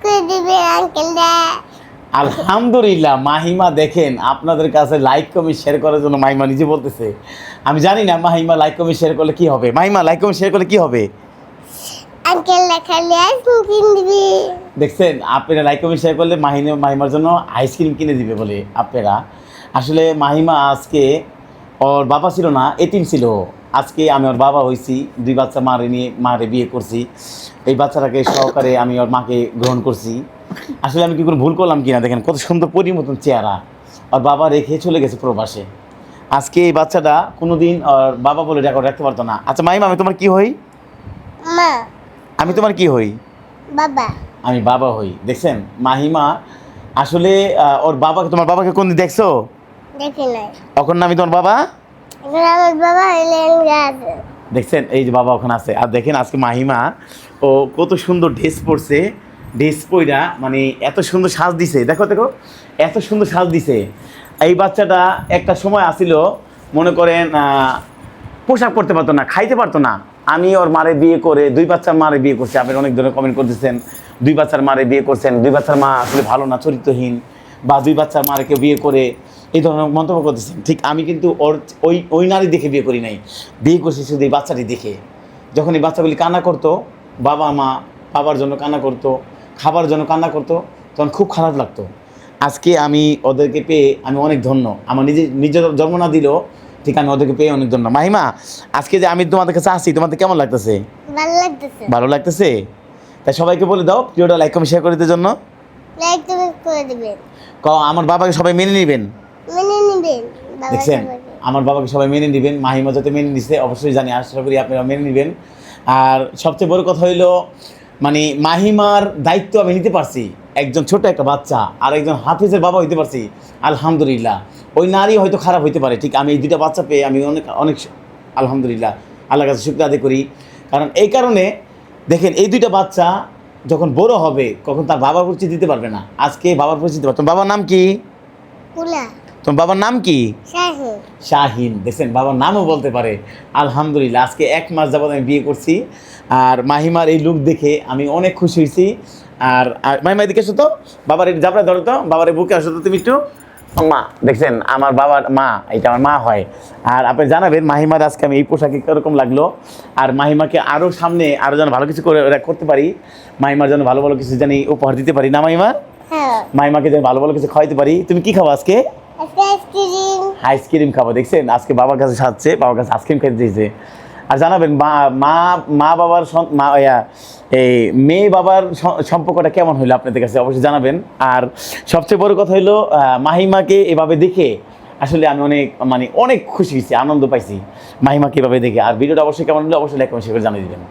করে দিবেন আঙ্কেলরা। আলহামদুলিল্লাহ মাহিমা দেখেন আপনাদের কাছে লাইক কমেন্ট শেয়ার করার জন্য মাহিমা নিজে বলতেছে। আমি জানি না মাহিমা লাইক কমেন্ট শেয়ার করলে কি হবে। মাহিমা লাইক কমেন্ট শেয়ার করলে কি হবে? আঙ্কেলরা খালি আইসক্রিম কিনে দিবে। দেখছেন আপনারা লাইক কমেন্ট শেয়ার করলে মাহিমার জন্য আইসক্রিম কিনে দিবে বলে আপনারা। আসলে মাহিমা আজকে ওর বাবা ছিল না, এতিম ছিল। আজকে আমি ওর বাবা হয়েছি, 2 বাচ্চা মারে বিয়ে করছি। এই বাচ্চাটাকে সহকারে আমি ওর মাকে গ্রহণ করছি। আসলে আমি কি কোনো ভুল করলাম কিনা দেখেন কত সুন্দর পরীর মতন চেহারা। ওর বাবা রেখে চলে গেছে প্রবাসে। আজকে এই বাচ্চাটা কোনোদিন ওর বাবা বলে রাখতে পারতো না। আচ্ছা মাহিমা আমি তোমার কি হই? মা। আমি তোমার কি হই? বাবা। আমি বাবা হই। দেখছেন মাহিমা আসলে ওর বাবাকে, তোমার বাবাকে কোনদিন দেখছো? দেখি নাই। তখন না আমি তোমার বাবা। এখন আমার বাবা হইলেন গাছ। দেখছেন এই যে বাবা ওখানে আছে। আর দেখেন আজকে মাহিমা ও কত সুন্দর ড্রেস পরছে। ড্রেস পইরা মানে এত সুন্দর সাজ দিছে, দেখো দেখো এত সুন্দর সাজ দিছে। এই বাচ্চাটা একটা সময় আসিল মনে করেন পোশাক পরতে পারতো না, খাইতে পারতো না। আমি ওর মারে বিয়ে করে 2 বাচ্চার মারে বিয়ে করছি। আপনি অনেক ধরনের কমেন্ট করতেছেন 2 বাচ্চার মারে বিয়ে করছেন, 2 বাচ্চার মা আসলে ভালো না, চরিত্রহীন, বা 2 বাচ্চার মারে কেউ বিয়ে করে এই ধরনের মন্তব্য করতেছেন। ঠিক আমি কিন্তু ওই নারী দেখে বিয়ে করি নাই, বিয়ে করছি শুধু এই বাচ্চাটি দেখে। যখন এই বাচ্চাগুলি কান্না করতো, বাবা মা বাবার জন্য কান্না করতো, খাবার জন্য কান্না করতো, তখন খুব খারাপ লাগতো। আজকে আমি ওদেরকে পেয়ে আমি অনেক ধন্য। আমার নিজের জন্ম না দিলেও ঠিক আমি ওদেরকে পেয়ে অনেক ধন্য। মাহিমা আজকে যে আমি তোমাদের কাছে আসছি, তোমাদের কেমন লাগতেছে? ভালো লাগতেছে। ভালো লাগতেছে? তাই সবাইকে বলে দাও ভিডিওটা লাইক কমেন্ট শেয়ার করে দেওয়ার জন্য। লাইক তুমি করে দিবেন। আমার বাবাকে সবাই মেনে নেবেন। মেনে নিবেন। বাবা দেখছেন সবাইকে। আমার বাবাকে সবাই মেনে নেবেন। মাহিমা যাতে মেনে নিছে অবশ্যই জানি, আশা করি আপনারা মেনে নেবেন। আর সবচেয়ে বড় কথা হইলো মানে মাহিমার দায়িত্ব আমি নিতে পারছি। একজন ছোট একটা বাচ্চা আর একজন হাফিজের বাবা হইতে পারছি, আলহামদুলিল্লাহ। ওই নারী হয়তো খারাপ হইতে পারে, ঠিক আমি এই 2টা বাচ্চা পেয়ে আমি অনেক অনেক আলহামদুলিল্লাহ আল্লাহর কাছে শুকরিয়া আদায় করি। কারণ এই কারণে দেখেন এই 2টা বাচ্চা যখন বড় হবে কখন তার বাবার পরিচয় দিতে পারবে না। আজকে বাবার পরিচয় দিতে পারবে। তোমার বাবার নাম কি? কুলা। তোমার বাবার নাম কি? শাহিন। শাহিন। দেখছেন বাবার নামও বলতে পারে, আলহামদুলিল্লাহ। আজকে 1 মাস যাবত আমি বিয়ে করছি। আর মাহিমার এই লুক দেখে আমি অনেক খুশি হয়েছি। আর মাহিমা এদিকে আসো তো, বাবার এই জাবড়া ধরো তো, বাবার এই বুকে আসো তো তুমি একটু। মা দেখছেন আমার বাবার মা, এটা আমার মা হয়। আর আপনি জানাবেন মাহিমার আজকে আমি এই পোশাকে কীরকম লাগলো। আর মাহিমাকে আরও সামনে আরও যেন ভালো কিছু করতে পারি, মাহিমার যেন ভালো ভালো কিছু জানি উপহার দিতে পারি না মাহিমা? হ্যাঁ। মাহিমাকে যেন ভালো ভালো কিছু খাওয়াইতে পারি। তুমি কি খাবো আজকে? আইসক্রিম। আইসক্রিম খাবো। দেখছেন আজকে বাবার কাছে সাজছে, বাবার কাছে আইসক্রিম খেতে দিয়েছে। আর জানাবেন মা বাবার এই মেয়ে বাবার সম্পর্কটা কেমন হইলো আপনাদের কাছে অবশ্যই জানাবেন। আর সবচেয়ে বড় কথা হইলো মাহিমাকে এভাবে দেখে আসলে আমি অনেক খুশি হয়েছি, আনন্দ পাইছি মাহিমাকে এভাবে দেখে। আর ভিডিওটা অবশ্যই কেমন হলো অবশ্যই লাইক কমেন্ট শেয়ার করে জানিয়ে দেবেন।